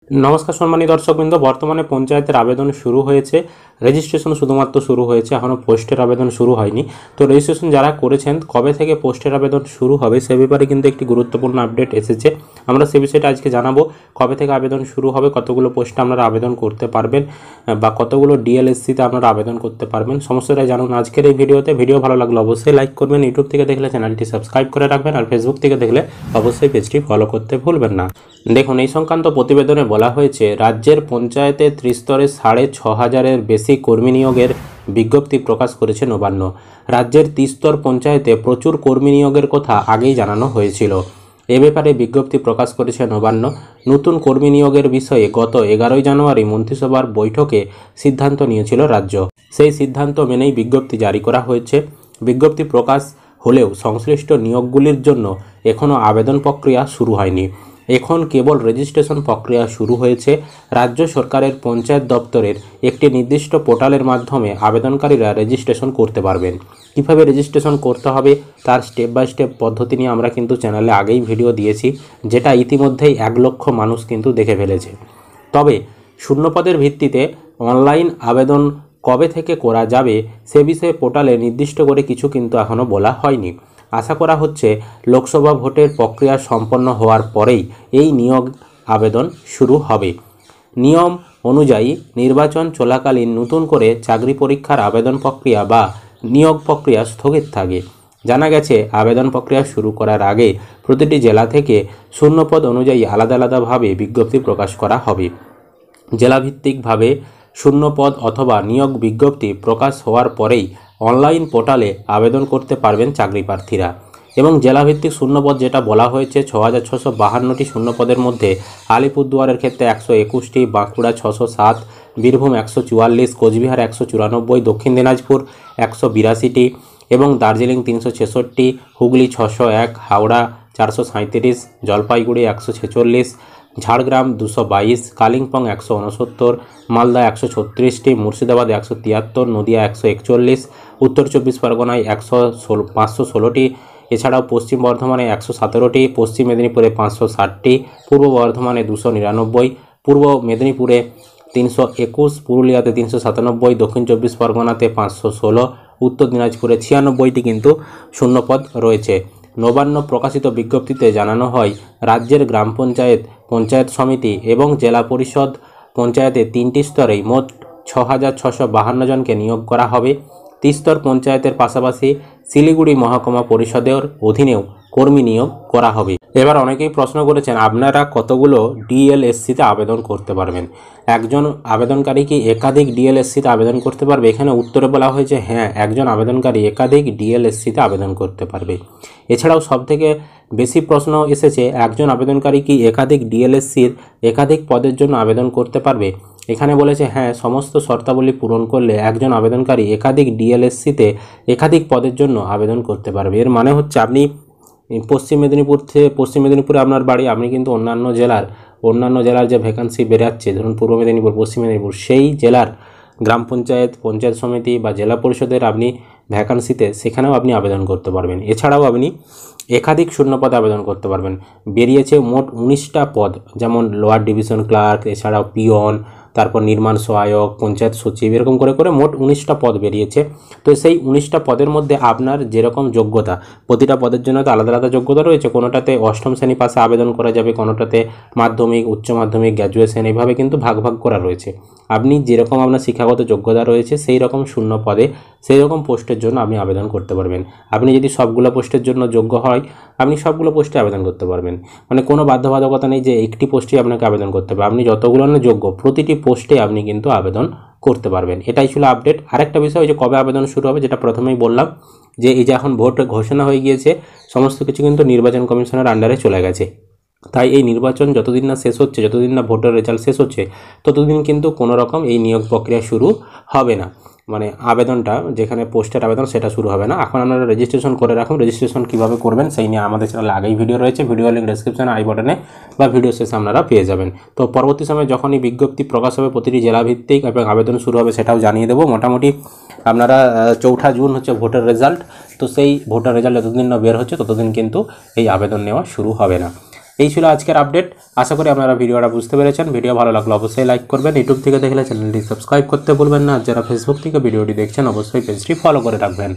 नमस्कार सम्मानित दर्शकबृंद बर्तमाने पंचायतेर आवेदन शुरू হয়েছে রেজিস্ট্রেশন শুধুমাত্র শুরু হয়েছে এখনো পোস্টের আবেদন শুরু হয়নি। তো রেজিস্ট্রেশন যারা করেছেন কবে থেকে পোস্টের আবেদন শুরু হবে সে ব্যাপারে কিন্তু একটি গুরুত্বপূর্ণ আপডেট এসেছে। আমরা সেই বিষয়টা আজকে জানাবো কবে থেকে আবেদন শুরু হবে, কতগুলো পোস্টে আপনারা আবেদন করতে পারবেন বা কতগুলো ডিএলএসসি তে আপনারা আবেদন করতে পারবেন সমস্তটাই জানুন আজকের এই ভিডিওতে। ভিডিও ভালো লাগলে অবশ্যই লাইক করবেন, ইউটিউব থেকে দেখলে চ্যানেলটি সাবস্ক্রাইব করে রাখবেন আর ফেসবুক থেকে দেখলে অবশ্যই পেজটি ফলো করতে ভুলবেন না। দেখুন এই সংক্রান্ত প্রতিবেদনে বলা হয়েছে রাজ্যের পঞ্চায়েতে ত্রিস্তরে ৬৫০০-এর বেশি কর্মী নিয়োগের বিজ্ঞপ্তি প্রকাশ করেছে নবান্ন। রাজ্যের ত্রিস্তর পঞ্চায়েতে প্রচুর কর্মী নিয়োগের কথা আগেই জানানো হয়েছিল। এ ব্যাপারে বিজ্ঞপ্তি প্রকাশ করেছে নবান্ন। নতুন কর্মী নিয়োগের বিষয়ে গত ১১ জানুয়ারি মন্ত্রিসভার বৈঠকে সিদ্ধান্ত নিয়েছিল রাজ্য। সেই সিদ্ধান্ত মেনেই বিজ্ঞপ্তি জারি করা হয়েছে। বিজ্ঞপ্তি প্রকাশ হলেও সংশ্লিষ্ট নিয়োগগুলির জন্য এখনও আবেদন প্রক্রিয়া শুরু হয়নি। এখন কেবল রেজিস্ট্রেশন প্রক্রিয়া শুরু হয়েছে। রাজ্য সরকারের পঞ্চায়েত দপ্তরের একটি নির্দিষ্ট পোর্টালের মাধ্যমে আবেদনকারীরা রেজিস্ট্রেশন করতে পারবেন। কীভাবে রেজিস্ট্রেশন করতে হবে তার স্টেপ বাই স্টেপ পদ্ধতি নিয়ে আমরা কিন্তু চ্যানেলে আগেই ভিডিও দিয়েছি, যেটা ইতিমধ্যেই ১ লক্ষ মানুষ কিন্তু দেখে ফেলেছে। তবে শূন্যপদের ভিত্তিতে অনলাইন আবেদন কবে থেকে করা যাবে সে বিষয়ে পোর্টালে নির্দিষ্ট করে কিছু কিন্তু এখনও বলা হয়নি। আশা করা হচ্ছে লোকসভা ভোটের প্রক্রিয়া সম্পন্ন হওয়ার পরেই এই নিয়োগ আবেদন শুরু হবে। নিয়ম অনুযায়ী নির্বাচন চলাকালীন নতুন করে চাকরি পরীক্ষার আবেদন প্রক্রিয়া বা নিয়োগ প্রক্রিয়া স্থগিত থাকে। জানা গেছে আবেদন প্রক্রিয়া শুরু করার আগে প্রতিটি জেলা থেকে শূন্যপদ অনুযায়ী আলাদা আলাদাভাবে বিজ্ঞপ্তি প্রকাশ করা হবে। জেলাভিত্তিকভাবে শূন্যপদ অথবা নিয়োগ বিজ্ঞপ্তি প্রকাশ হওয়ার পরেই অনলাইন পোর্টালে আবেদন করতে পারবেন চাকরি প্রার্থীরা। এবং জেলাভিত্তিক শূন্যপদ যেটা বলা হয়েছে ৬৬৫২টি শূন্যপদের মধ্যে আলিপুরদুয়ারের ক্ষেত্রে ১২১টি, বাঁকুড়া ৬০৭, বীরভূম ১৪৪, কোচবিহার ১৯৪, দক্ষিণ দিনাজপুর ১৮২টি এবং দার্জিলিং ৩৬৬, হুগলি ৬০১, হাওড়া ৪৩৭, জলপাইগুড়ি ১৪৬, ঝাড়গ্রাম ২২২, কালিম্পং ১৬৯, মালদা ১৩৬টি, মুর্শিদাবাদ ১৭৩, নদিয়া ১৪১, উত্তর চব্বিশ পরগনায় ৫১৬টি, এছাড়াও পশ্চিম বর্ধমানে ১১৭টি, পশ্চিম মেদিনীপুরে ৫৬০টি, পূর্ব বর্ধমানে ২৯৯, পূর্ব মেদিনীপুরে ৩২১, পুরুলিয়াতে ৩৯৭, দক্ষিণ চব্বিশ পরগনাতে ৫১৬, উত্তর দিনাজপুরে ৯৬টি কিন্তু শূন্যপদ রয়েছে। নবান্ন প্রকাশিত বিজ্ঞপ্তিতে জানানো হয় রাজ্যের গ্রাম পঞ্চায়েত, পঞ্চায়েত সমিতি এবং জেলা পরিষদ পঞ্চায়েতে ৩টি স্তরেই মোট ৬৬৫২ জনকে নিয়োগ করা হবে। ত্রিস্তর পঞ্চায়েতের পাশাপাশি শিলিগুড়ি মহকুমা পরিষদের অধীনেও কর্মী নিয়োগ করা হবে। এবার অনেকেই প্রশ্ন করেছেন আপনারা কতগুলো ডিএলএসসিতে আবেদন করতে পারবেন, একজন আবেদনকারী কি একাধিক ডিএলএসসিতে আবেদন করতে পারবে? এখানে উত্তরে বলা হয়েছে হ্যাঁ, একজন আবেদনকারী একাধিক ডিএলএসসিতে আবেদন করতে পারবে। এছাড়াও সবথেকে বেশি প্রশ্ন এসেছে একজন আবেদনকারী কি একাধিক ডিএলএসসির একাধিক পদের জন্য আবেদন করতে পারবে? এখানে বলেছে হ্যাঁ, সমস্ত শর্তাবলী পূরণ করলে একজন আবেদনকারী একাধিক ডিএলএসসিতে একাধিক পদের জন্য আবেদন করতে পারবে। এর মানে হচ্ছে আপনি পশ্চিম মেদিনীপুরে আপনার বাড়ি, আপনি কিন্তু অন্যান্য জেলার যে ভ্যাকান্সি বেরাচ্ছে, ধরুন পূর্ব মেদিনীপুর, পশ্চিম মেদিনীপুর, সেই জেলার গ্রাম পঞ্চায়েত, পঞ্চায়েত সমিতি বা জেলা পরিষদের আপনি ভ্যাকান্সিতে সেখানেও আপনি আবেদন করতে পারবেন। এছাড়াও আপনি একাধিক শূন্যপদে আবেদন করতে পারবেন। বেরিয়েছে মোট ১৯টা পদ, যেমন লোয়ার ডিভিশন ক্লার্ক, এছাড়াও পিয়ন, তারপর নির্মাণ সহায়ক, পঞ্চায়েত সচিব, এরকম করে মোট ১৯টা পদ বেরিয়েছে। তো সেই ১৯টা পদের মধ্যে আপনার যেরকম যোগ্যতা, প্রতিটা পদের জন্য তো আলাদা আলাদা যোগ্যতা রয়েছে। কোনোটাতে অষ্টম শ্রেণী পাশে আবেদন করা যাবে, কোনোটাতে মাধ্যমিক, উচ্চ মাধ্যমিক, গ্র্যাজুয়েশন, এইভাবে কিন্তু ভাগ করা রয়েছে। আপনি যেরকম আপনার শিক্ষাগত যোগ্যতা রয়েছে সেই রকম শূন্য পদে সেই রকম পোস্টের জন্য আপনি আবেদন করতে পারবেন। আপনি যদি সবগুলো পোস্টের জন্য যোগ্য হয় আপনি সবগুলো পোস্টে আবেদন করতে পারবেন। মানে কোনো বাধ্যবাধকতা নেই যে একটি পোস্টেই আপনাকে আবেদন করতে হবে। আপনি যতগুলো না যোগ্য প্রতিটি পোস্টে আপনি কিন্তু আবেদন করতে পারবেন। এটাই ছিল আপডেট। আরেকটা বিষয় যে কবে আবেদন শুরু হবে, যেটা প্রথমেই বললাম যে এই যে এখন ভোট ঘোষণা হয়ে গিয়েছে, সমস্ত কিছু কিন্তু নির্বাচন কমিশনের আন্ডারে চলে গেছে। তাই এই নির্বাচন যতদিন না শেষ হচ্ছে, যতদিন না ভোটের রেজাল্ট শেষ হচ্ছে, ততদিন কিন্তু কোনো রকম এই নিয়োগ প্রক্রিয়া শুরু হবে না। মানে আবেদনটা যেখানে পোস্টের আবেদন সেটা শুরু হবে না। এখন আপনারা রেজিস্ট্রেশন করে রাখুন। রেজিস্ট্রেশন কীভাবে করবেন সেই নিয়ে আমাদের চ্যানেলে আগেই ভিডিও রয়েছে, ভিডিও লিঙ্ক ডেসক্রিপশনে, আই বাটনে বা ভিডিও শেষে আপনারা পেয়ে যাবেন। তো পরবর্তী সময়ে যখনই বিজ্ঞপ্তি প্রকাশ হবে প্রতিটি জেলাভিত্তিক এবং আবেদন শুরু হবে সেটাও জানিয়ে দেবো। মোটামুটি আপনারা ৪ঠা জুন হচ্ছে ভোটের রেজাল্ট, তো সেই ভোটের রেজাল্ট যতদিন না বের হচ্ছে ততদিন কিন্তু এই আবেদন নেওয়া শুরু হবে না। এই ছিল আজকের আপডেট। আশা করি আপনারা ভিডিওটা বুঝতে পেরেছেন। ভিডিও ভালো লাগলে অবশ্যই লাইক করবেন, ইউটিউব থেকে দেখলে চ্যানেলটি সাবস্ক্রাইব করতে ভুলবেন না, আর যারা ফেসবুক থেকে ভিডিওটি দেখছেন অবশ্যই পেজটি ফলো করে রাখবেন।